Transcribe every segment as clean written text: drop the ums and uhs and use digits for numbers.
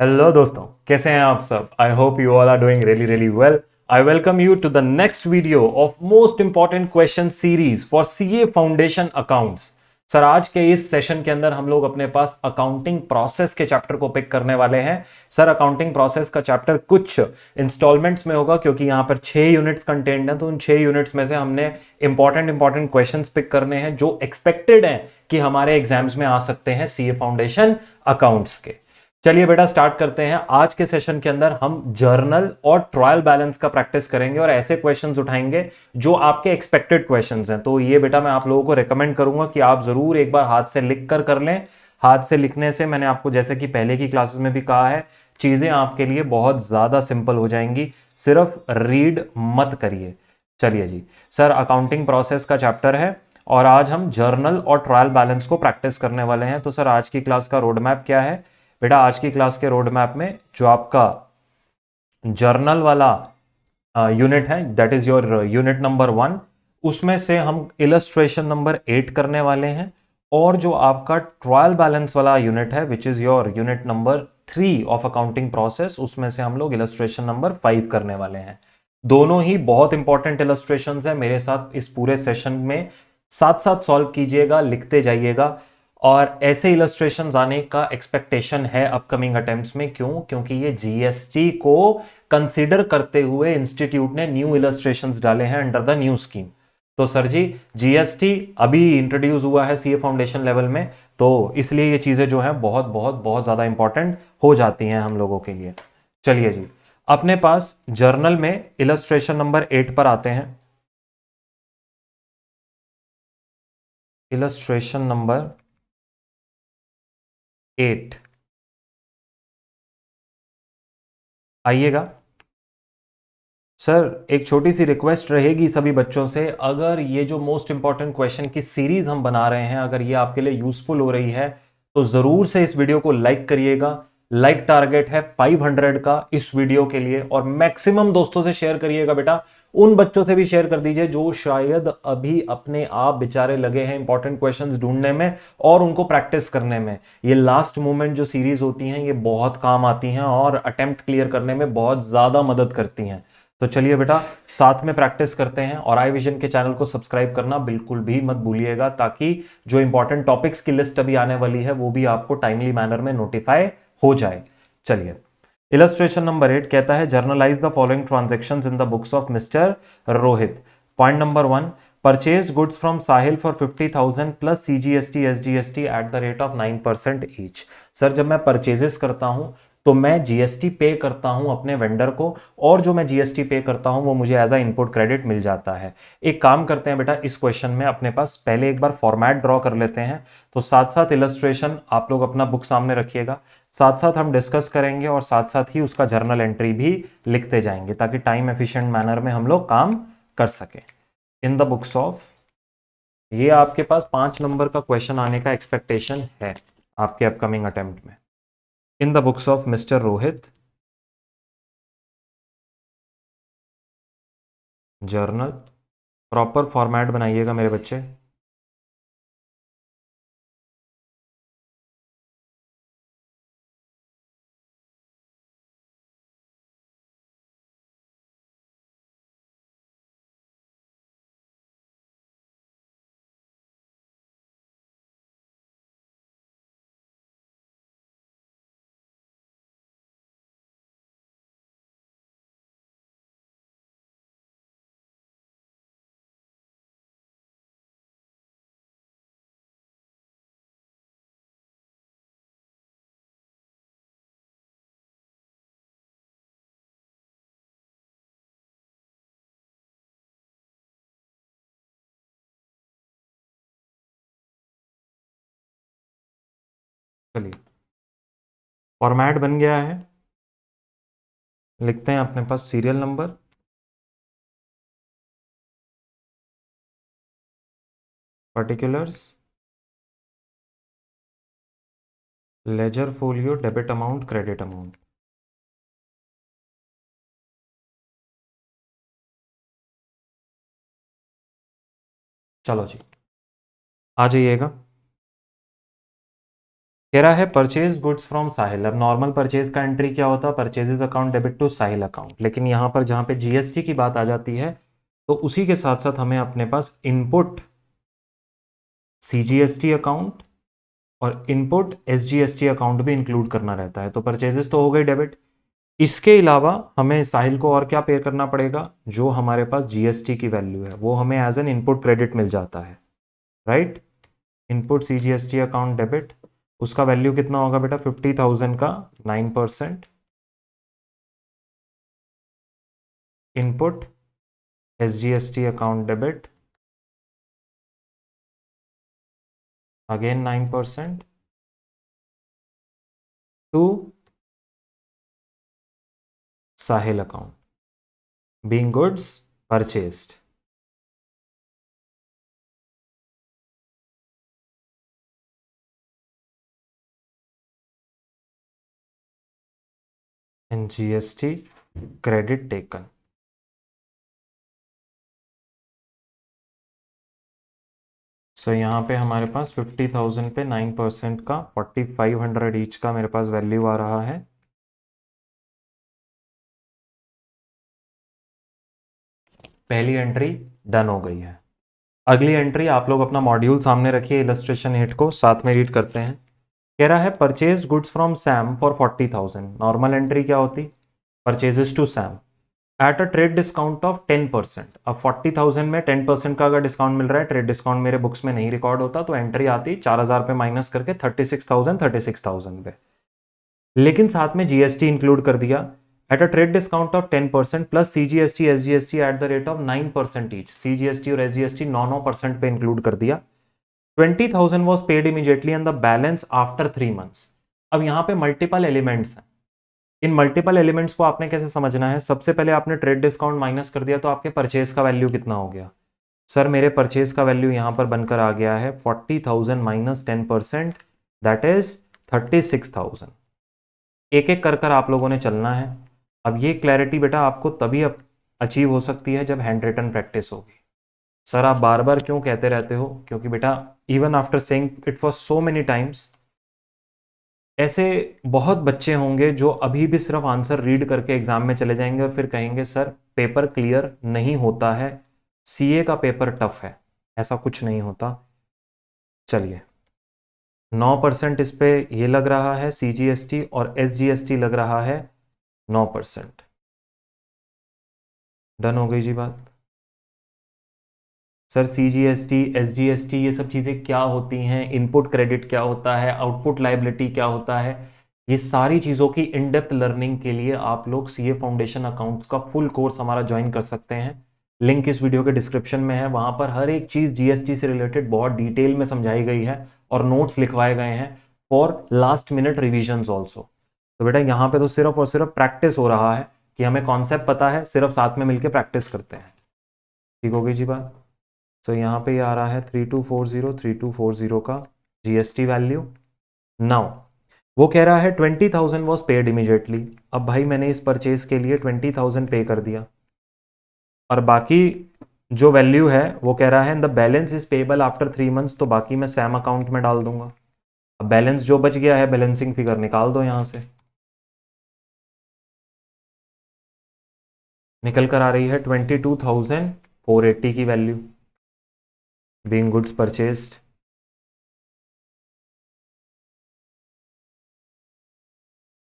Hello दोस्तों, कैसे हैं आप सब। I hope you all are doing really really well. I welcome you to the next video of most important question series for CA foundation accounts. Sir, आज के इस session के अंदर हम लोग अपने पास अकाउंटिंग प्रोसेस के चैप्टर को पिक करने वाले हैं। सर, अकाउंटिंग प्रोसेस का चैप्टर कुछ इंस्टॉलमेंट्स में होगा क्योंकि यहाँ पर 6 यूनिट्स कंटेंट हैं, तो उन 6 यूनिट्स में से हमने इंपॉर्टेंट क्वेश्चंस पिक करने हैं जो एक्सपेक्टेड हैं कि हमारे एग्जाम्स में आ सकते हैं सीए फाउंडेशन अकाउंट्स के। चलिए बेटा, स्टार्ट करते हैं। आज के सेशन के अंदर हम जर्नल और ट्रायल बैलेंस का प्रैक्टिस करेंगे और ऐसे क्वेश्चंस उठाएंगे जो आपके एक्सपेक्टेड क्वेश्चंस हैं। तो ये बेटा मैं आप लोगों को रेकमेंड करूंगा कि आप जरूर एक बार हाथ से लिख कर लें। हाथ से लिखने से मैंने आपको जैसे कि पहले की क्लासेस में भी कहा है, चीजें आपके लिए बहुत ज्यादा सिंपल हो जाएंगी। सिर्फ रीड मत करिए। चलिए जी। सर, अकाउंटिंग प्रोसेस का चैप्टर है और आज हम जर्नल और ट्रायल बैलेंस को प्रैक्टिस करने वाले हैं। तो सर, आज की क्लास का रोड मैप क्या है बेटा? आज की क्लास के रोड मैप में जो आपका जर्नल वाला यूनिट है, that is your unit number 1, उसमें से हम इलस्ट्रेशन नंबर 8 करने वाले हैं। और जो आपका ट्रायल बैलेंस वाला यूनिट है, which is your unit number 3 of accounting process, उसमें से हम लोग इलस्ट्रेशन नंबर 5 करने वाले हैं। दोनों ही बहुत इंपॉर्टेंट इलस्ट्रेशंस हैं। मेरे साथ इस पूरे सेशन में साथ साथ सॉल्व कीजिएगा, लिखते जाइएगा। और ऐसे इलस्ट्रेशंस आने का एक्सपेक्टेशन है अपकमिंग अटेम्प्ट्स में। क्यों? क्योंकि ये जीएसटी को कंसीडर करते हुए इंस्टीट्यूट ने न्यू इलस्ट्रेशंस डाले हैं अंडर द न्यू स्कीम। तो सर जी, जीएसटी अभी इंट्रोड्यूस हुआ है सीए फाउंडेशन लेवल में, तो इसलिए ये चीजें जो है बहुत बहुत बहुत ज्यादा इंपॉर्टेंट हो जाती हैं हम लोगों के लिए। चलिए जी, अपने पास जर्नल में इलस्ट्रेशन नंबर 8 पर आते हैं। इलस्ट्रेशन नंबर 8 आइएगा। सर, एक छोटी सी रिक्वेस्ट रहेगी सभी बच्चों से, अगर ये जो मोस्ट इंपॉर्टेंट क्वेश्चन की सीरीज हम बना रहे हैं, अगर ये आपके लिए यूजफुल हो रही है तो जरूर से इस वीडियो को लाइक करिएगा। लाइक टारगेट है 500 का इस वीडियो के लिए, और मैक्सिमम दोस्तों से शेयर करिएगा बेटा। उन बच्चों से भी शेयर कर दीजिए जो शायद अभी अपने आप बेचारे लगे हैं इंपॉर्टेंट क्वेश्चंस ढूंढने में और उनको प्रैक्टिस करने में। ये लास्ट मोमेंट जो सीरीज होती हैं ये बहुत काम आती हैं और अटेम्प्ट क्लियर करने में बहुत ज्यादा मदद करती हैं। तो चलिए बेटा, साथ में प्रैक्टिस करते हैं। और आई विजन के चैनल को सब्सक्राइब करना बिल्कुल भी मत भूलिएगा, ताकि जो इंपॉर्टेंट टॉपिक्स की लिस्ट अभी आने वाली है वो भी आपको टाइमली मैनर में नोटिफाई हो जाए। चलिए, इलस्ट्रेशन नंबर 8 कहता है generalized the following transactions in the books of mister Rohit. Point number 1, purchase goods from Sahil for 50,000 plus CGST SGST eight the rate of 9% each. Sir, जब मैं परचेजेस करता हूं तो मैं जीएसटी पे करता हूं अपने वेंडर को, और जो मैं जीएसटी पे करता हूं वो मुझे एज अ इनपुट क्रेडिट मिल जाता है। एक काम करते हैं बेटा, इस क्वेश्चन में अपने पास पहले एक बार फॉर्मेट ड्रॉ कर लेते हैं। तो साथ साथ इलस्ट्रेशन आप लोग अपना बुक सामने रखिएगा, साथ साथ हम डिस्कस करेंगे और साथ साथ ही उसका जर्नल एंट्री भी लिखते जाएंगे, ताकि टाइम एफिशिएंट मैनर में हम लोग काम कर सकें। इन द बुक्स ऑफ, ये आपके पास 5 नंबर का क्वेश्चन आने का एक्सपेक्टेशन है आपके अपकमिंग अटेम्प्ट में। In the books of mister Rohit, journal, proper format बनाइएगा मेरे बच्चे। चलिए, फॉर्मेट बन गया है। लिखते हैं अपने पास serial number, particulars, ledger folio, debit amount, credit amount. चलो जी, आ जाइएगा। कह रहा है परचेज गुड्स फ्रॉम साहिल। अब नॉर्मल परचेज का एंट्री क्या होता है, purchases account debit to Sahil account, लेकिन यहाँ पर जहाँ पे जीएसटी की बात आ जाती है तो उसी के साथ साथ हमें अपने पास इनपुट सीजीएसटी अकाउंट और इनपुट एसजीएसटी अकाउंट भी इंक्लूड करना रहता है। तो परचेजेस तो हो गई डेबिट, इसके अलावा हमें साहिल को और क्या पे करना पड़ेगा, जो हमारे पास जीएसटी की वैल्यू है वो हमें एज एन इनपुट क्रेडिट मिल जाता है, right. Input CGST account debit, उसका वैल्यू कितना होगा बेटा, 50,000 का 9%। Input SGST account debit again 9% to Sahil account being goods purchased. And GST credit taken. So यहाँ पे हमारे पास 50,000 पे 9% का 4,500 ईच का मेरे पास वैल्यू आ रहा है। पहली एंट्री डन हो गई है। अगली एंट्री आप लोग अपना मॉड्यूल सामने रखिए, इलस्ट्रेशन हिट को साथ में रीड करते हैं। कह रहा है purchase goods from Sam for 40,000। Normal entry क्या होती, purchases to Sam at a trade discount of 10%। अब 40,000 में 10% का अगर डिस्काउंट मिल रहा है, ट्रेड डिस्काउंट मेरे बुक्स में नहीं रिकॉर्ड होता, तो एंट्री आती 4,000 पे माइनस करके 36,000 पे, लेकिन साथ में जीएसटी इंक्लूड कर दिया eight a trade discount of 10% plus CGST SGST eight the rate of 9% each. CGST और एसजीएसटी 9% पे इंक्लूड कर दिया। 20,000 was paid immediately and the balance after 3 months. अब यहाँ पे मल्टीपल एलिमेंट्स हैं, इन मल्टीपल एलिमेंट्स को आपने कैसे समझना है, सबसे पहले आपने ट्रेड डिस्काउंट माइनस कर दिया तो आपके परचेज का वैल्यू कितना हो गया। सर मेरे परचेज का वैल्यू यहां पर बनकर आ गया है 40,000 माइनस 10%, दैट इज 36,000। एक एक कर कर आप लोगों ने चलना है। अब ये क्लैरिटी बेटा आपको तभी अचीव हो सकती है जब हैंड रिटन प्रैक्टिस होगी। सर आप बार बार क्यों कहते रहते हो, क्योंकि बेटा even after saying it for so many times, ऐसे बहुत बच्चे होंगे जो अभी भी सिर्फ आंसर रीड करके एग्जाम में चले जाएंगे और फिर कहेंगे सर पेपर क्लियर नहीं होता है, सीए का पेपर टफ है। ऐसा कुछ नहीं होता। चलिए 9% इस पे ये लग रहा है सीजीएसटी और एसजीएसटी लग रहा है 9%। डन हो गई जी बात। सर सीजीएसटी एसजीएसटी ये सब चीज़ें क्या होती हैं, इनपुट क्रेडिट क्या होता है, आउटपुट लाइबिलिटी क्या होता है, ये सारी चीज़ों की इन डेप्थ लर्निंग के लिए आप लोग सीए फाउंडेशन अकाउंट्स का फुल कोर्स हमारा ज्वाइन कर सकते हैं। लिंक इस वीडियो के डिस्क्रिप्शन में है, वहां पर हर एक चीज़ जीएसटी से रिलेटेड बहुत डिटेल में समझाई गई है और नोट्स लिखवाए गए हैं for last minute revision also. तो बेटा यहाँ पे तो सिर्फ और सिर्फ प्रैक्टिस हो रहा है कि हमें कॉन्सेप्ट पता है, सिर्फ साथ में मिलकर प्रैक्टिस करते हैं। ठीक हो गई जी बात। सो यहाँ पे आ रहा है 3240 का जीएसटी वैल्यू। नाउ वो कह रहा है 20,000 वॉज पेड इमीडिएटली। अब भाई मैंने इस परचेज के लिए 20,000 पे कर दिया और बाकी जो वैल्यू है वो कह रहा है the balance is payable after 3 months, तो बाकी मैं सैम अकाउंट में डाल दूंगा। अब बैलेंस जो बच गया है बैलेंसिंग फिगर निकाल दो यहां से, निकल कर आ रही है 22,480 की value being goods purchased.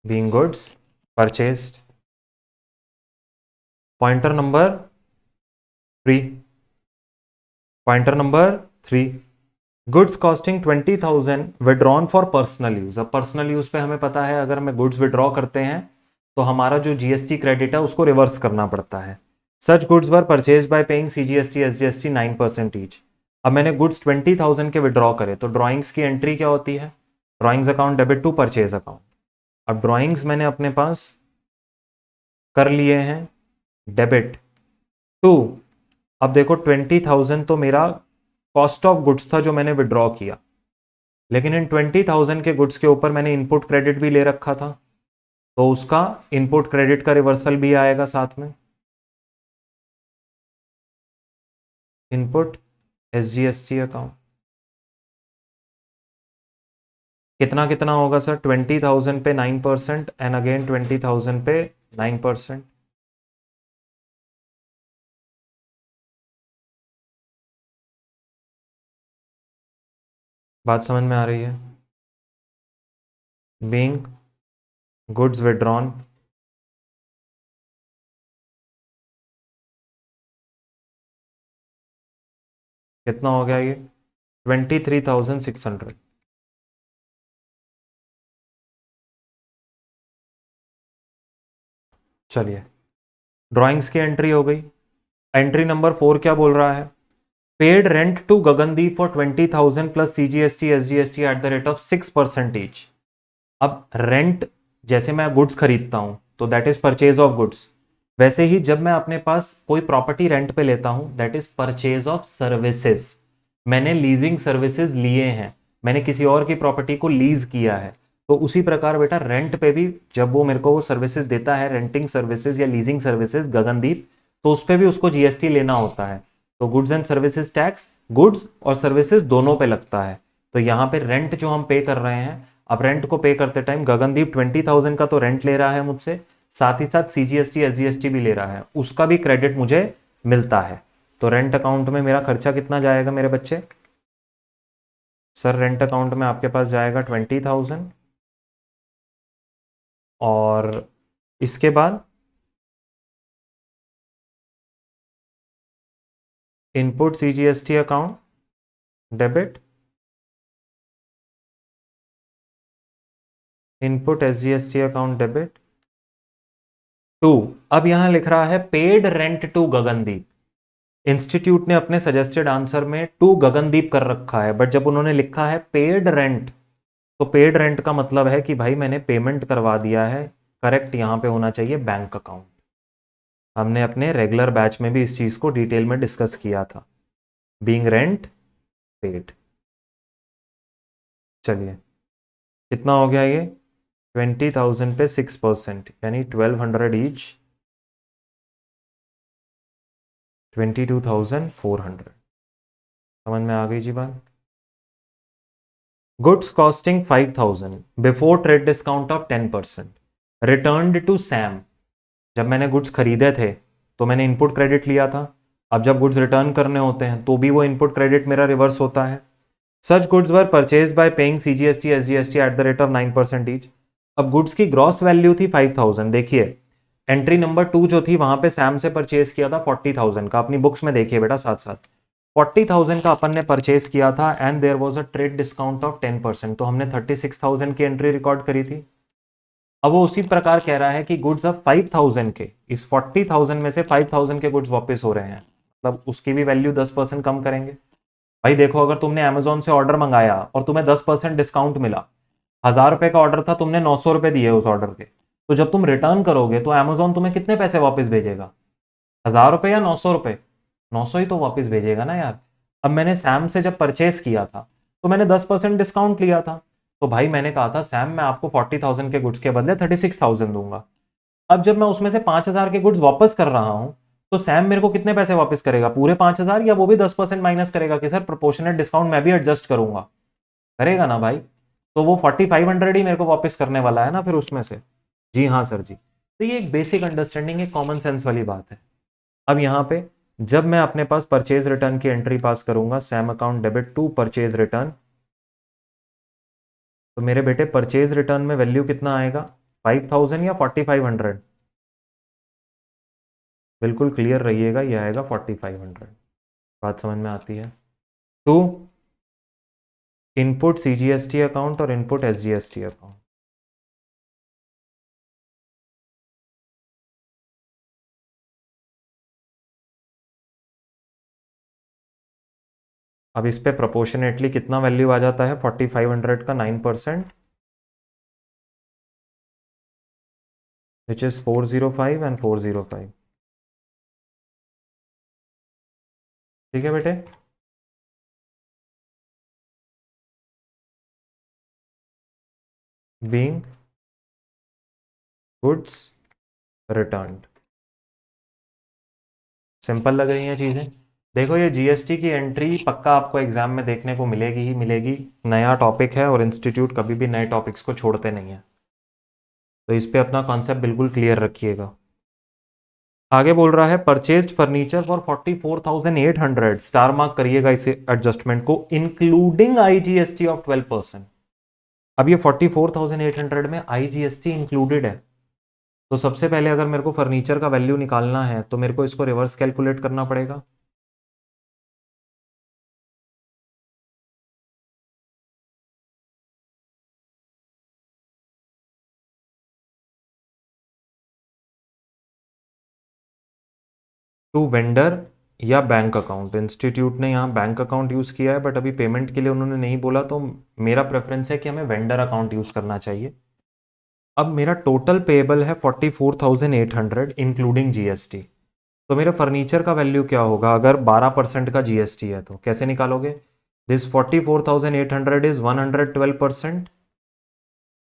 Being goods purchased. Pointer number 3, pointer number 3, goods costing 20,000 withdrawn for personal use. अब पर्सनल यूज पे हमें पता है अगर हमें गुड्स विड्रॉ करते हैं तो हमारा जो जीएसटी क्रेडिट है उसको रिवर्स करना पड़ता है। Such goods were purchase by paying CGST SGST 9% each. अब मैंने गुड्स 20,000 के विड्रॉ करे तो ड्रॉइंग्स की एंट्री क्या होती है, drawings account debit to purchase account. अब ड्रॉइंग्स मैंने अपने पास कर लिए हैं डेबिट टू, अब देखो 20,000 तो मेरा कॉस्ट ऑफ गुड्स था जो मैंने विड्रॉ किया, लेकिन इन 20,000 के गुड्स के ऊपर मैंने इनपुट क्रेडिट भी ले रखा था, तो उसका इनपुट क्रेडिट का रिवर्सल भी आएगा साथ में। इनपुट एसजीएसटी अकाउंट कितना कितना होगा सर? 20,000 पे 9% एंड अगेन 20,000 पे 9%। बात समझ में आ रही है? बीइंग गुड्स विड्रॉन, कितना हो गया ये? 23,600। चलिए, ड्राइंग्स की एंट्री हो गई। एंट्री नंबर 4 क्या बोल रहा है? Paid rent to Gagandeep for 20,000 plus CGST SGST at the rate of 6% each. अब रेंट, जैसे मैं गुड्स खरीदता हूं तो that is purchase of goods, वैसे ही जब मैं अपने पास कोई प्रॉपर्टी रेंट पे लेता हूं that is purchase of services. मैंने लीजिंग सर्विसेज लिए हैं, मैंने किसी और की प्रॉपर्टी को लीज किया है। तो उसी प्रकार बेटा रेंट पे भी जब वो मेरे को वो सर्विसेज देता है, रेंटिंग सर्विसेज या लीजिंग सर्विसेज गगनदीप, तो उस पर भी उसको जीएसटी लेना होता है। तो goods and services tax goods और सर्विसेज दोनों पे लगता है। तो यहाँ पे रेंट जो हम पे कर रहे हैं, अब रेंट को पे करते टाइम गगनदीप 20,000 का तो रेंट ले रहा है मुझसे, साथ ही साथ CGST SGST भी ले रहा है, उसका भी क्रेडिट मुझे मिलता है। तो रेंट अकाउंट में मेरा खर्चा कितना जाएगा मेरे बच्चे? सर रेंट अकाउंट में आपके पास जाएगा 20,000, और इसके बाद input CGST account debit, input SGST account debit. To, अब यहां लिख रहा है paid rent to Gagandeep. Institute ने अपने सजेस्टेड आंसर में टू गगनदीप कर रखा है, बट जब उन्होंने लिखा है पेड रेंट, तो पेड रेंट का मतलब है कि भाई मैंने पेमेंट करवा दिया है। करेक्ट यहां पे होना चाहिए बैंक अकाउंट। हमने अपने रेगुलर बैच में भी इस चीज को डिटेल में डिस्कस किया था, बीइंग रेंट पेड। चलिए, कितना हो गया ये? 20,000 पे 6% यानी 1,200 ईच, 22,400। समझ में आ गई जी बात? Goods costing 5,000 before trade discount of 10% returned to Sam. जब मैंने गुड्स खरीदे थे तो मैंने इनपुट क्रेडिट लिया था। अब जब गुड्स रिटर्न करने होते हैं तो भी वो इनपुट क्रेडिट मेरा रिवर्स होता है। Such goods were purchase by paying CGST SGST at the rate of 9% each. अब गुड्स की ग्रॉस वैल्यू थी 5,000। देखिए, एंट्री नंबर 2 जो थी वहां पे सैम से परचेज किया था 40,000 का, अपनी बुक्स में देखिए बेटा साथ साथ 40,000 का अपन ने परचेज किया था and there was a trade discount of 10%, तो हमने 36,000 की एंट्री रिकॉर्ड करी थी। अब वो उसी प्रकार कह रहा है कि गुड्स अब 5,000 के, इस 40,000 में से 5,000 के गुड्स वापस हो रहे हैं, मतलब उसकी भी वैल्यू 10% कम करेंगे। भाई देखो, अगर तुमने अमेजोन से ऑर्डर मंगाया और तुम्हें 10% डिस्काउंट मिला, 1,000 रुपए का ऑर्डर था, तुमने 900 रुपए दिए उस ऑर्डर के, तो जब तुम रिटर्न करोगे तो अमेजोन तुम्हें कितने पैसे वापस भेजेगा? 1,000 रुपए या 900 रुपए? 900 ही तो वापस भेजेगा ना यार। अब मैंने सैम से जब परचेस किया था तो मैंने 10% डिस्काउंट लिया था, तो भाई मैंने कहा था सैम मैं आपको 40,000 के गुड्स के बदले 36,000 दूंगा। अब जब मैं उसमें से 5,000 के गुड्स वापस कर रहा हूं तो सैम मेरे को कितने पैसे वापस करेगा? पूरे 5,000 या वो भी 10% माइनस करेगा कि सर प्रोपोर्शनेट डिस्काउंट मैं भी एडजस्ट करूंगा? करेगा ना भाई। तो वो 4,500 ही मेरे को वापस करने वाला है ना फिर उसमें से। जी हाँ सर जी। तो ये एक बेसिक अंडरस्टैंडिंग, एक कॉमन सेंस वाली बात है। अब यहाँ पे जब मैं अपने पास परचेज रिटर्न की एंट्री पास करूंगा, Sam account debit to purchase return, तो मेरे बेटे परचेज रिटर्न में वैल्यू कितना आएगा? 5,000 या 4,500? बिल्कुल क्लियर रहिएगा, ये आएगा 4,500। बात समझ में आती है? टू, इनपुट CGST अकाउंट और इनपुट SGST अकाउंट। अब इस पे प्रोपोर्शनेटली कितना वैल्यू आ जाता है? 4,500 का 9%, विच इज 405 एंड 405। ठीक है बेटे? Being goods returned. सिंपल लग रही हैं चीजें? देखो ये जीएसटी की एंट्री पक्का आपको एग्जाम में देखने को मिलेगी ही मिलेगी। नया टॉपिक है और इंस्टीट्यूट कभी भी नए टॉपिक्स को छोड़ते नहीं है, तो इस पे अपना कॉन्सेप्ट बिल्कुल क्लियर रखिएगा। आगे बोल रहा है purchased furniture for 44,800, star mark करिएगा इस एडजस्टमेंट को, इंक्लूडिंग आईजीएसटी ऑफ 12%। अब ये 44,800 में आईजीएसटी इंक्लूडेड है, तो सबसे पहले अगर मेरे को फर्नीचर का वैल्यू निकालना है तो मेरे को इसको रिवर्स कैलकुलेट करना पड़ेगा। टू वेंडर या बैंक अकाउंट, इंस्टीट्यूट ने यहाँ बैंक अकाउंट यूज़ किया है बट अभी पेमेंट के लिए उन्होंने नहीं बोला, तो मेरा प्रेफरेंस है कि हमें वेंडर अकाउंट यूज़ करना चाहिए। अब मेरा टोटल पेएबल है 44,800 इंक्लूडिंग जीएसटी, तो मेरे फर्नीचर का वैल्यू क्या होगा अगर 12% का जीएसटी है, तो कैसे निकालोगे? दिस 44,800 इज 112%,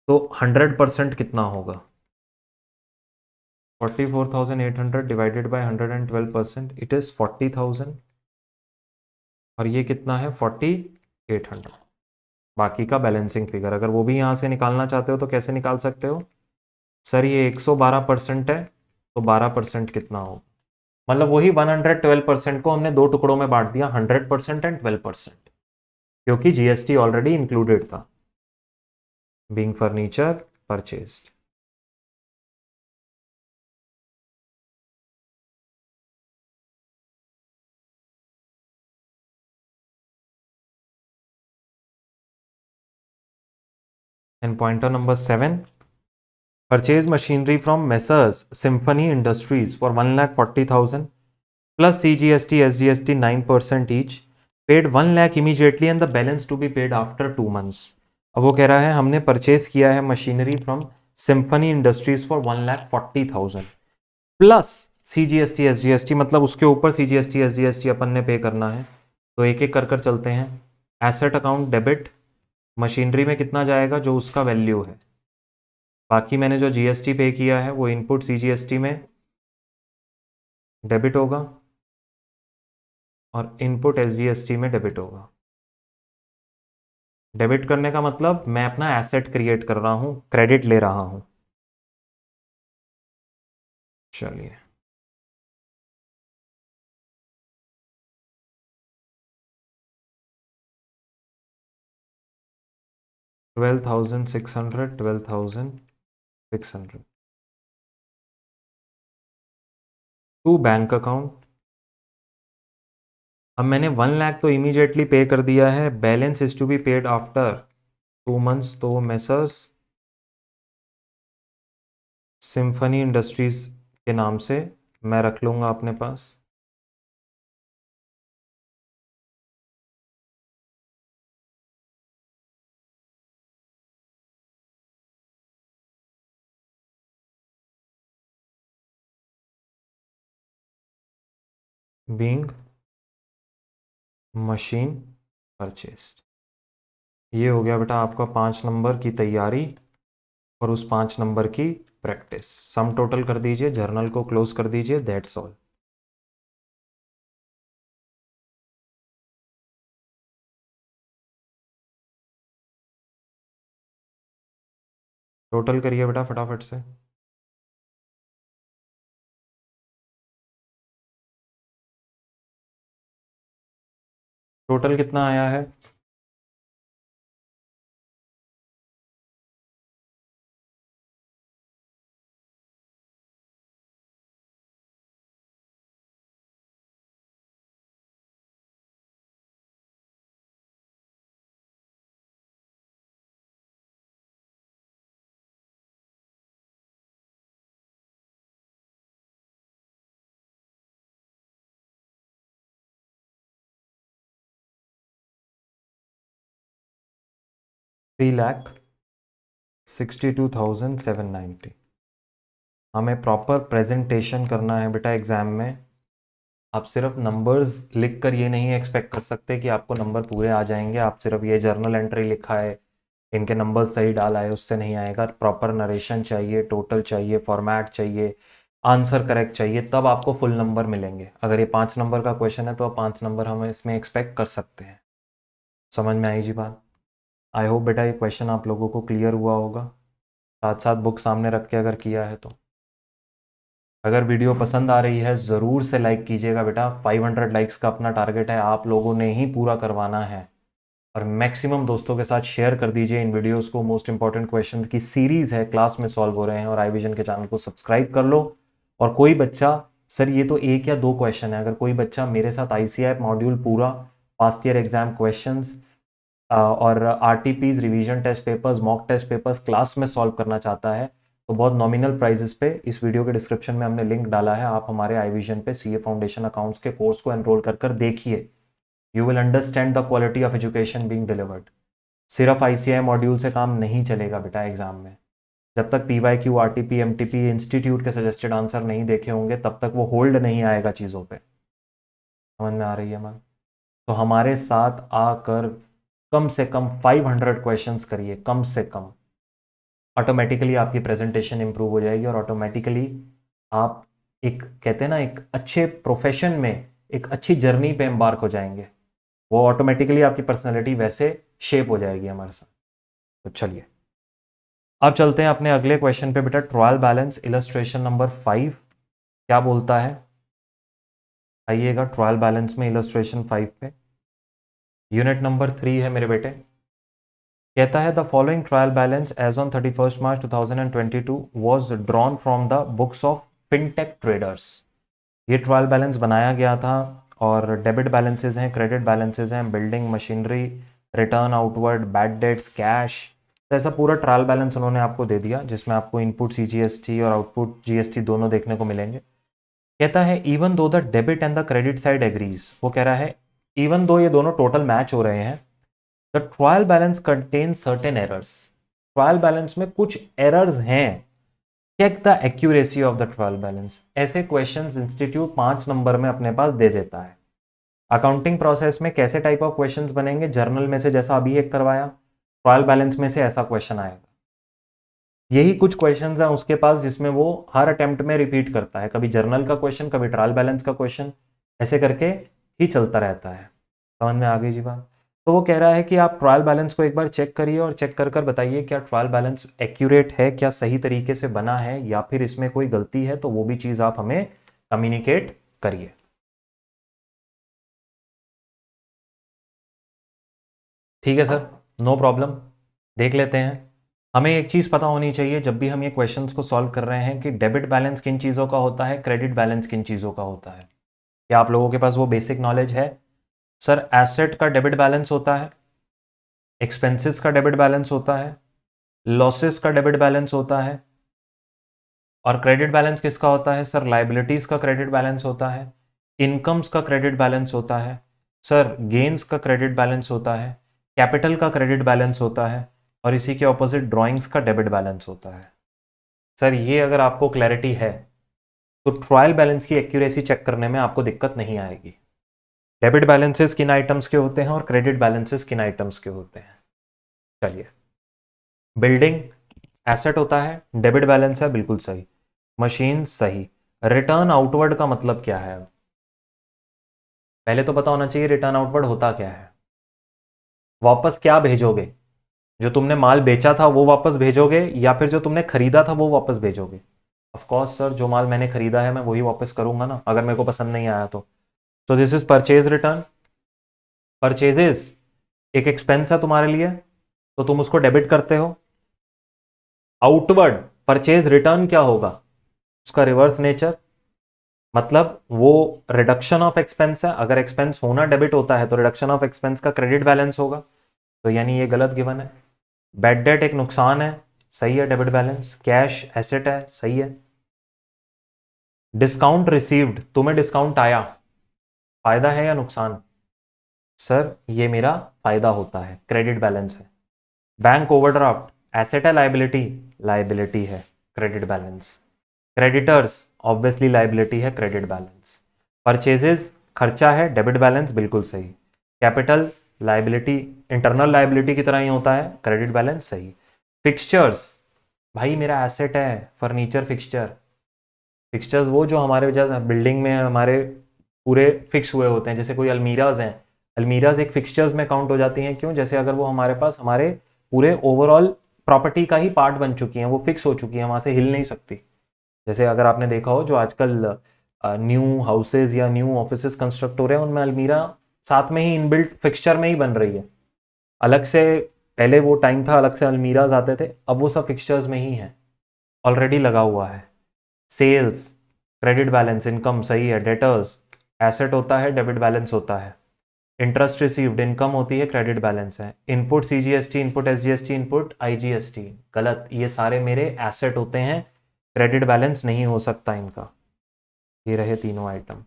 तो 100% कितना होगा? 44,800 डिवाइडेड बाय 112%, इट इज 40,000, और ये कितना है 4,800। बाकी का बैलेंसिंग फिगर अगर वो भी यहाँ से निकालना चाहते हो तो कैसे निकाल सकते हो? सर ये 112% है, तो 12% कितना होगा? मतलब वही 112% को हमने दो टुकड़ों में बांट दिया, 100% एंड 12%, क्योंकि जीएसटी ऑलरेडी इंक्लूडेड था। Being furniture purchased. And pointer number 7, purchase machinery from Messrs Symphony Industries for 1,40,000 plus CGST SGST 9% each, paid 1 lakh immediately and the balance to be paid after 2 months. अब वो कह रहा है हमने purchase किया है machinery from Symphony Industries for 1,40,000 plus CGST SGST, मतलब उसके ऊपर CGST SGST अपन ने पे करना है। तो एक एक कर कर चलते हैं। एसेट अकाउंट डेबिट, मशीनरी में कितना जाएगा? जो उसका वैल्यू है। बाकी मैंने जो जीएसटी पे किया है वो इनपुट CGST में डेबिट होगा और इनपुट SGST में डेबिट होगा। डेबिट करने का मतलब मैं अपना एसेट क्रिएट कर रहा हूं, क्रेडिट ले रहा हूं। चलिए, $12,600 टू बैंक अकाउंट। अब मैंने 1 लाख तो इमीडिएटली पे कर दिया है, balance is to be paid after 2 months, तो मेसर्स सिम्फनी इंडस्ट्रीज के नाम से मैं रख लूंगा अपने पास। Being machine purchased. ये हो गया बेटा आपका 5 नंबर की तैयारी और उस 5 नंबर की प्रैक्टिस। सम टोटल कर दीजिए, जर्नल को क्लोज कर दीजिए, दैट्स ऑल। टोटल करिए बेटा फटाफट से। टोटल कितना आया है? $3,62,790। हमें प्रॉपर प्रेजेंटेशन करना है बेटा एग्जाम में। आप सिर्फ नंबर्स लिख कर ये नहीं एक्सपेक्ट कर सकते कि आपको नंबर पूरे आ जाएंगे। आप सिर्फ ये जर्नल एंट्री लिखा है, इनके नंबर्स सही डाला है, उससे नहीं आएगा। प्रॉपर नरेशन चाहिए, टोटल चाहिए, फॉर्मेट चाहिए, आंसर करेक्ट चाहिए, तब आपको फुल नंबर मिलेंगे। अगर ये 5 नंबर का क्वेश्चन है तो 5 नंबर हम इसमें एक्सपेक्ट कर सकते हैं। समझ में आई जी बात? आई होप बेटा ये क्वेश्चन आप लोगों को क्लियर हुआ होगा, साथ साथ बुक सामने रख के अगर किया है तो। अगर वीडियो पसंद आ रही है ज़रूर से लाइक कीजिएगा बेटा। 500 लाइक्स का अपना टारगेट है, आप लोगों ने ही पूरा करवाना है। और मैक्सिमम दोस्तों के साथ शेयर कर दीजिए इन वीडियोस को। मोस्ट इंपॉर्टेंट क्वेश्चंस की सीरीज है, क्लास में सॉल्व हो रहे हैं। और आई विजन के चैनल को सब्सक्राइब कर लो। और कोई बच्चा, सर ये तो 1 या 2 क्वेश्चन है, अगर कोई बच्चा मेरे साथ आईसीआई मॉड्यूल पूरा, पास्ट ईयर एग्जाम क्वेश्चंस और RTPs, revision test papers, mock test papers class में सॉल्व करना चाहता है तो बहुत नॉमिनल प्राइजेस पे इस वीडियो के डिस्क्रिप्शन में हमने लिंक डाला है, आप हमारे आई विजन पे सीए फाउंडेशन अकाउंट्स के कोर्स को एनरोल कर देखिए। You will understand the quality of education being delivered. सिर्फ आईसीआई मॉड्यूल से काम नहीं चलेगा बेटा एग्जाम में। जब तक पीवाईक्यू, आरटीपी, एमटीपी इंस्टीट्यूट के सजेस्टेड आंसर नहीं देखे होंगे तब तक वो होल्ड नहीं आएगा चीज़ों पे। समझ में आ रही है मैम? तो हमारे साथ आकर कम से कम 500 क्वेश्चंस करिए, कम से कम। ऑटोमेटिकली आपकी प्रेजेंटेशन इंप्रूव हो जाएगी और ऑटोमेटिकली आप एक, कहते हैं ना, एक अच्छे प्रोफेशन में एक अच्छी जर्नी पे एम्बार्क हो जाएंगे। वो ऑटोमेटिकली आपकी पर्सनैलिटी वैसे शेप हो जाएगी हमारे साथ। तो चलिए अब चलते हैं अपने अगले क्वेश्चन पे बेटा। ट्रायल बैलेंस इलस्ट्रेशन नंबर 5 क्या बोलता है? आइएगा ट्रायल बैलेंस में इलस्ट्रेशन 5 पे, यूनिट नंबर 3 है मेरे बेटे। कहता है the following trial balance as on 31 March 2022 was drawn from the books of Fintech Traders. ये ट्रायल बैलेंस बनाया गया था और डेबिट बैलेंसेज हैं, क्रेडिट बैलेंसेज हैं, building machinery, return outward, bad debts, cash. तो ऐसा पूरा ट्रायल बैलेंस उन्होंने आपको दे दिया जिसमें आपको इनपुट सीजीएसटी और आउटपुट जीएसटी दोनों देखने को मिलेंगे। कहता है even though the debit and the credit side agrees, वो कह रहा है इवन दो ये दोनों टोटल मैच हो रहे हैं, the trial balance contain certain errors. Trial balance में कुछ एरर्स हैं। Check the accuracy of the trial balance. ऐसे क्वेश्चंस इंस्टीट्यूट 5 नंबर में अपने पास दे देता है। अकाउंटिंग प्रोसेस में कैसे टाइप ऑफ क्वेश्चंस बनेंगे? जर्नल में से जैसा अभी एक करवाया, ट्रायल बैलेंस में से ऐसा क्वेश्चन आएगा। यही कुछ क्वेश्चंस हैं उसके पास जिसमें वो हर अटेम्प्ट में रिपीट करता है, कभी जर्नल का क्वेश्चन, कभी ट्रायल बैलेंस का क्वेश्चन, ऐसे करके ही चलता रहता है। समझ में आ गई जी बात? तो वो कह रहा है कि आप ट्रायल बैलेंस को एक बार चेक करिए और चेक कर बताइए क्या ट्रायल बैलेंस एक्यूरेट है, क्या सही तरीके से बना है, या फिर इसमें कोई गलती है, तो वो भी चीज़ आप हमें कम्युनिकेट करिए। ठीक है सर, नो प्रॉब्लम, देख लेते हैं। हमें एक चीज़ पता होनी चाहिए जब भी हम ये क्वेश्चंस को सॉल्व कर रहे हैं कि डेबिट बैलेंस किन चीज़ों का होता है, क्रेडिट बैलेंस किन चीज़ों का होता है। क्या आप लोगों के पास वो बेसिक नॉलेज है? सर एसेट का डेबिट बैलेंस होता है, एक्सपेंसेस का डेबिट बैलेंस होता है, लॉसेस का डेबिट बैलेंस होता है, और क्रेडिट बैलेंस किसका होता है? सर लाइबिलिटीज़ का क्रेडिट बैलेंस होता है, इनकम्स का क्रेडिट बैलेंस होता है, सर गेन्स का क्रेडिट बैलेंस होता है, कैपिटल का क्रेडिट बैलेंस होता है, और इसी के ऑपोजिट ड्राइंग्स का डेबिट बैलेंस होता है। सर ये अगर आपको क्लैरिटी है तो ट्रायल बैलेंस की एक्यूरेसी चेक करने में आपको दिक्कत नहीं आएगी। डेबिट बैलेंसेस किन आइटम्स के होते हैं और क्रेडिट बैलेंसेस किन आइटम्स के होते हैं। चलिए, बिल्डिंग एसेट होता है, डेबिट बैलेंस है, बिल्कुल सही। मशीन सही। रिटर्न आउटवर्ड का मतलब क्या है? पहले तो पता होना चाहिए रिटर्न आउटवर्ड होता क्या है। वापस क्या भेजोगे? जो तुमने माल बेचा था वो वापस भेजोगे, या फिर जो तुमने खरीदा था वो वापस भेजोगे? ऑफ कोर्स सर, जो माल मैंने खरीदा है मैं वही वापस करूंगा ना, अगर मेरे को पसंद नहीं आया तो। This is purchase return. Purchases एक एक्सपेंस है तुम्हारे लिए तो तुम उसको डेबिट करते हो। आउटवर्ड परचेज रिटर्न क्या होगा? उसका रिवर्स नेचर, मतलब वो रिडक्शन ऑफ एक्सपेंस है। अगर एक्सपेंस होना डेबिट होता है तो रिडक्शन ऑफ एक्सपेंस का क्रेडिट बैलेंस होगा, तो यानी ये गलत गिवन है। बैड डेट एक नुकसान है, सही है डेबिट बैलेंस। कैश एसेट है, सही है। डिस्काउंट रिसीव्ड, तुम्हें डिस्काउंट आया, फायदा है या नुकसान? सर ये मेरा फायदा होता है, क्रेडिट बैलेंस है। बैंक ओवरड्राफ्ट एसेट है, लाइबिलिटी? लाइबिलिटी है, credit balance. Creditors obviously liability है, क्रेडिट बैलेंस। परचेजेस खर्चा है, डेबिट बैलेंस, बिल्कुल सही। कैपिटल लाइबिलिटी, इंटरनल लाइबिलिटी की तरह ही होता है, क्रेडिट बैलेंस, सही। फिक्सचर्स, भाई मेरा एसेट है फर्नीचर फिक्सचर, फिक्सचर्स वो जो हमारे जैसे बिल्डिंग में हमारे पूरे फिक्स हुए होते हैं, जैसे कोई अलमीराज हैं, अलमीराज एक फिक्सचर्स में काउंट हो जाती हैं। क्यों? जैसे अगर वो हमारे पास हमारे पूरे ओवरऑल प्रॉपर्टी का ही पार्ट बन चुकी हैं, वो फिक्स हो चुकी हैं, वहां से हिल नहीं सकती। जैसे अगर आपने देखा हो जो आजकल न्यू हाउसेज या न्यू ऑफिसेज कंस्ट्रक्ट हो रहे हैं, उनमें अलमीरा साथ में ही इनबिल्ट फिक्सचर में ही बन रही है। अलग से पहले वो टाइम था, अलग से अलमीराज आते थे, अब वो सब फिक्सचर्स में ही है, ऑलरेडी लगा हुआ है। सेल्स, क्रेडिट बैलेंस, इनकम, सही है। डेटर्स, एसेट होता है, डेबिट बैलेंस होता है। इंटरेस्ट रिसीव्ड, इनकम होती है, क्रेडिट बैलेंस है। Input CGST, input SGST, input IGST, गलत। ये सारे मेरे एसेट होते हैं, क्रेडिट बैलेंस नहीं हो सकता इनका। ये रहे तीनों आइटम।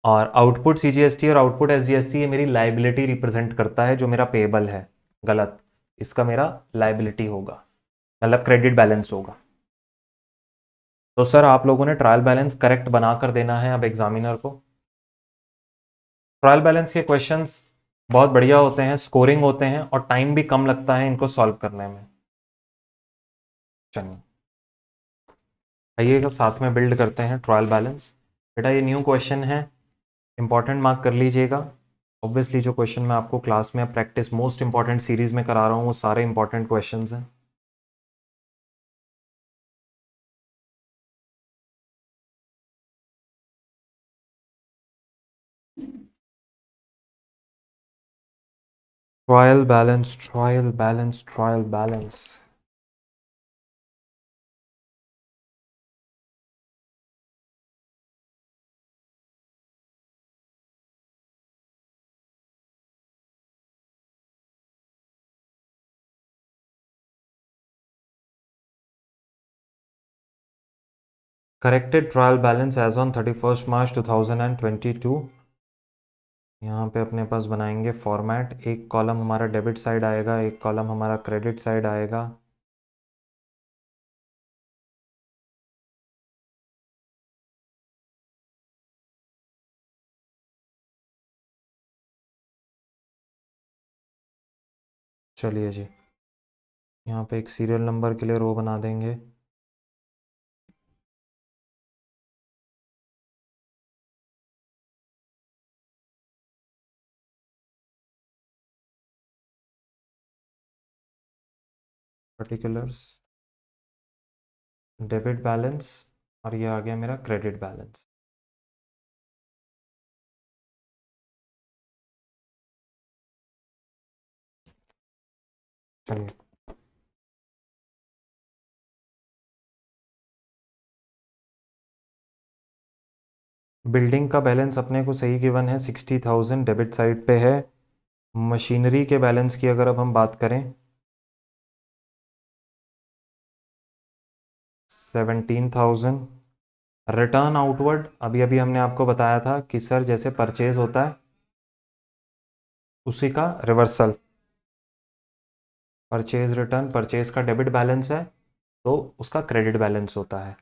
और आउटपुट सीजीएसटी और आउटपुट एसजीएसटी ये मेरी लाइबिलिटी रिप्रेजेंट करता है, जो मेरा पेएबल है। गलत, इसका मेरा लाइबिलिटी होगा, मतलब क्रेडिट बैलेंस होगा। तो सर आप लोगों ने ट्रायल बैलेंस करेक्ट बनाकर देना है अब एग्जामिनर को। ट्रायल बैलेंस के क्वेश्चंस बहुत बढ़िया होते हैं, स्कोरिंग होते हैं, और टाइम भी कम लगता है इनको सॉल्व करने में। चलिए आइएगा साथ में बिल्ड करते हैं ट्रायल बैलेंस। बेटा ये न्यू क्वेश्चन है, इंपॉर्टेंट मार्क कर लीजिएगा। ऑब्वियसली जो क्वेश्चन मैं आपको क्लास में प्रैक्टिस मोस्ट इंपॉर्टेंट सीरीज में करा रहा हूँ वो सारे इंपॉर्टेंट क्वेश्चंस हैं। Trial balance, trial balance, trial balance. Corrected trial balance as on 31 March 2022। यहाँ पे अपने पास बनाएंगे फॉर्मेट, एक कॉलम हमारा डेबिट साइड आएगा, एक कॉलम हमारा क्रेडिट साइड आएगा। चलिए जी, यहाँ पे एक सीरियल नंबर के लिए रो बना देंगे। पर्टिकुलर्स, डेबिट बैलेंस, और ये आ गया मेरा क्रेडिट बैलेंस। चलिए बिल्डिंग का बैलेंस अपने को सही गिवन है, 60,000 डेबिट साइड पे है। मशीनरी के बैलेंस की अगर अब हम बात करें, 17,000। रिटर्न आउटवर्ड, अभी अभी हमने आपको बताया था कि सर जैसे परचेज होता है उसी का रिवर्सल। परचेज रिटर्न, परचेज का डेबिट बैलेंस है तो उसका क्रेडिट बैलेंस होता है।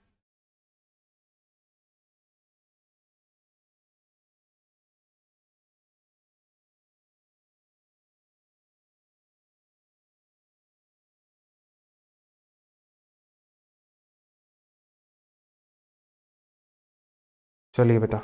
चलिए बेटा,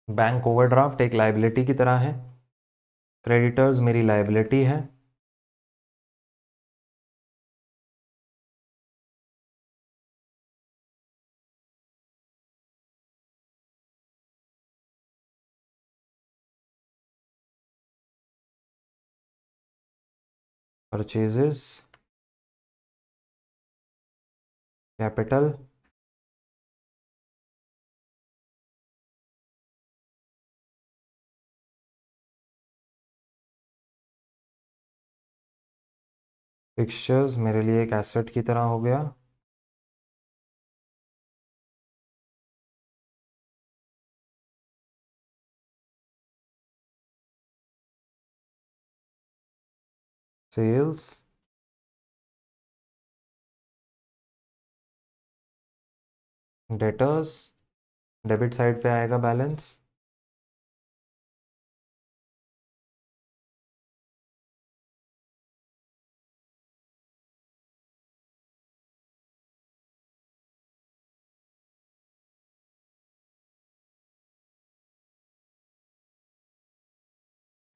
बैंक ओवरड्राफ्ट एक लाइबिलिटी की तरह है, क्रेडिटर्स मेरी लाइबिलिटी है। परचेजेस, कैपिटल, फिक्सचर्स मेरे लिए एक एसेट की तरह हो गया। सेल्स, डेटर्स, डेबिट साइड पे आएगा balance,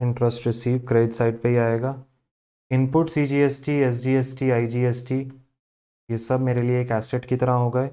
interest receive credit side पे ही आएगा, इनपुट CGST, SGST, IGST, ये सब मेरे लिए एक एसेट की तरह हो गए।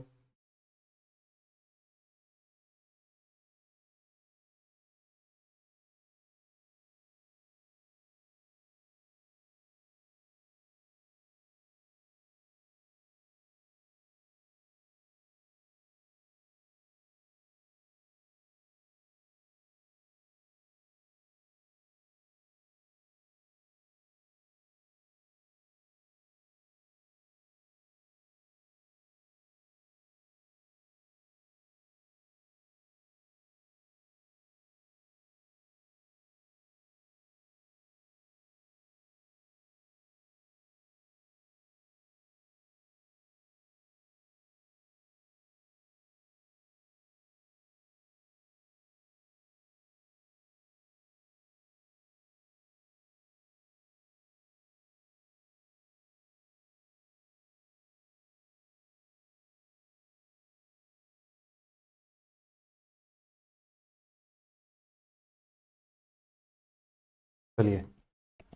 चलिए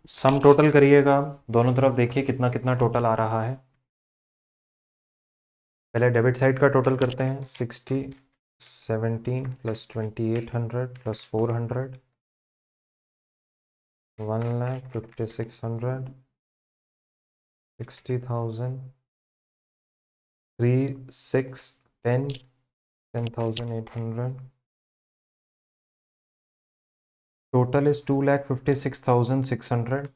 सम टोटल करिएगा, दोनों तरफ देखिए कितना कितना टोटल आ रहा है। पहले डेबिट साइड का टोटल करते हैं, 60, 17 प्लस 2800 प्लस 400, 1,56,000, 60,000, 3, 6, 10, 10,800, टोटल इज 2,56,600।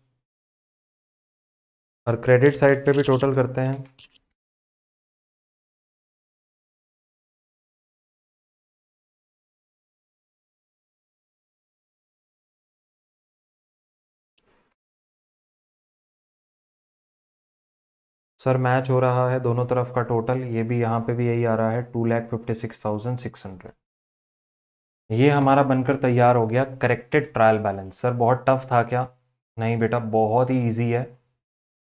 और क्रेडिट साइड पे भी टोटल करते हैं, सर मैच हो रहा है दोनों तरफ का टोटल, ये भी यहाँ पे भी यही आ रहा है 2,56,600। ये हमारा बनकर तैयार हो गया करेक्टेड ट्रायल बैलेंस। सर बहुत टफ था क्या? नहीं बेटा, बहुत ही इजी है।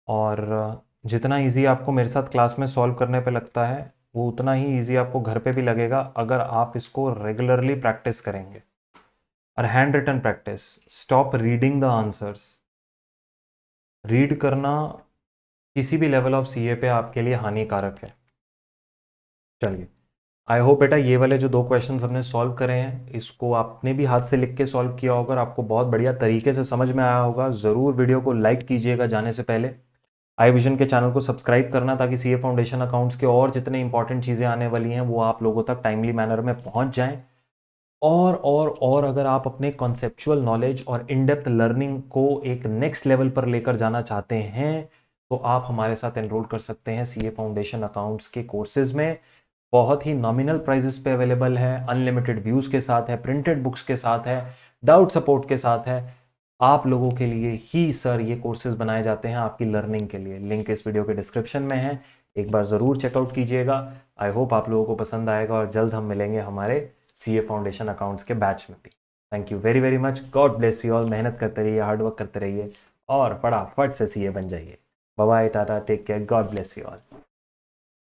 और जितना इजी आपको मेरे साथ क्लास में सॉल्व करने पे लगता है, वो उतना ही इजी आपको घर पे भी लगेगा अगर आप इसको रेगुलरली प्रैक्टिस करेंगे। और hand written practice, stop reading the answers. Read करना किसी भी लेवल ऑफ सीए पे आपके लिए हानिकारक है। चलिए, आई होप बेटा ये वाले जो दो क्वेश्चंस हमने सॉल्व करे हैं, इसको आपने भी हाथ से लिख के सॉल्व किया होगा और आपको बहुत बढ़िया तरीके से समझ में आया होगा। ज़रूर वीडियो को लाइक कीजिएगा जाने से पहले। आई विजन के चैनल को सब्सक्राइब करना, ताकि सीए फाउंडेशन अकाउंट्स के और जितने इंपॉर्टेंट चीज़ें आने वाली हैं वो आप लोगों तक टाइमली मैनर में पहुंच जाएं। और अगर आप अपने कॉन्सेप्चुअल नॉलेज और इन डेप्थ लर्निंग को एक नेक्स्ट लेवल पर लेकर जाना चाहते हैं, तो आप हमारे साथ एनरोल कर सकते हैं सीए फाउंडेशन अकाउंट्स के कोर्सेज में। बहुत ही नॉमिनल प्राइजेस पे अवेलेबल है, अनलिमिटेड व्यूज़ के साथ है, प्रिंटेड बुक्स के साथ है, डाउट सपोर्ट के साथ है। आप लोगों के लिए ही सर ये कोर्सेज बनाए जाते हैं, आपकी लर्निंग के लिए। लिंक इस वीडियो के डिस्क्रिप्शन में है, एक बार ज़रूर चेकआउट कीजिएगा। आई होप आप लोगों को पसंद आएगा और जल्द हम मिलेंगे हमारे सीए फाउंडेशन अकाउंट्स के बैच में भी। Thank you very very much. God bless you all. मेहनत करते रहिए, हार्डवर्क करते रहिए और फटाफट से सीए बन जाइए। Bye bye, tata, take care, God bless you all.